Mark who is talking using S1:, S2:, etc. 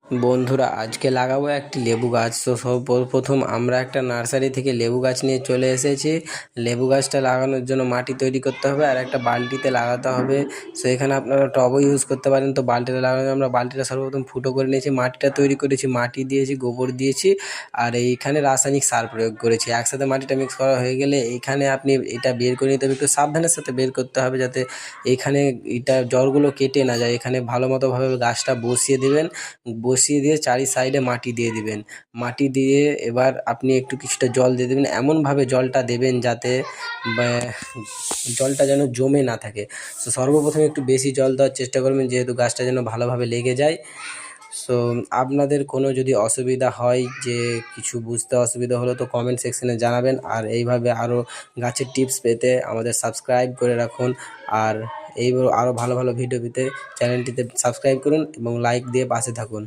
S1: বন্ধুরা, আজকে লাগাবো একটি লেবু গাছ। তো সর্বপ্রথম আমরা একটা নার্সারি থেকে লেবু গাছ নিয়ে চলে এসেছি। লেবু গাছটা লাগানোর জন্য মাটি তৈরি করতে হবে আর একটা বালতিতে লাগাতে হবে। সো এখানে আপনারা টবও ইউজ করতে পারেন। তো বালতিতে লাগানো, আমরা বালতিটা সর্বপ্রথম ফুটো করে নিয়েছি, মাটিটা তৈরি করেছি, মাটি দিয়েছি, গোবর দিয়েছি আর এইখানে রাসায়নিক সার প্রয়োগ করেছি। একসাথে মাটিটা মিক্স করা হয়ে গেলে এইখানে আপনি এটা বের করে নিতে হবে। একটু সাবধানের সাথে বের করতে হবে যাতে এইখানে এটা জড়গুলো কেটে না যায়। এখানে ভালো মতোভাবে গাছটা বসিয়ে দেবেন, বসিয়ে দিয়ে চারি সাইডে মাটি দিয়ে দিবেন। মাটি দিয়ে এবার আপনি একটু কিছুটা জল দিয়ে দেবেন, এমনভাবে জলটা দেবেন যাতে জলটা যেন জমে না থাকে। তো সর্বপ্রথমে একটু বেশি জল দেওয়ার চেষ্টা করবেন, যেহেতু গাছটা যেন ভালোভাবে লেগে যায়। সো আপনাদের কোনো যদি অসুবিধা হয়, যে কিছু বুঝতে অসুবিধা হলো, তো কমেন্ট সেকশনে জানাবেন। আর এইভাবে আরও গাছের টিপস পেতে আমাদের সাবস্ক্রাইব করে রাখুন। আর আরও ভালো ভালো ভিডিও পেতে চ্যানেলটিতে সাবস্ক্রাইব করুন এবং লাইক দিয়ে পাশে থাকুন।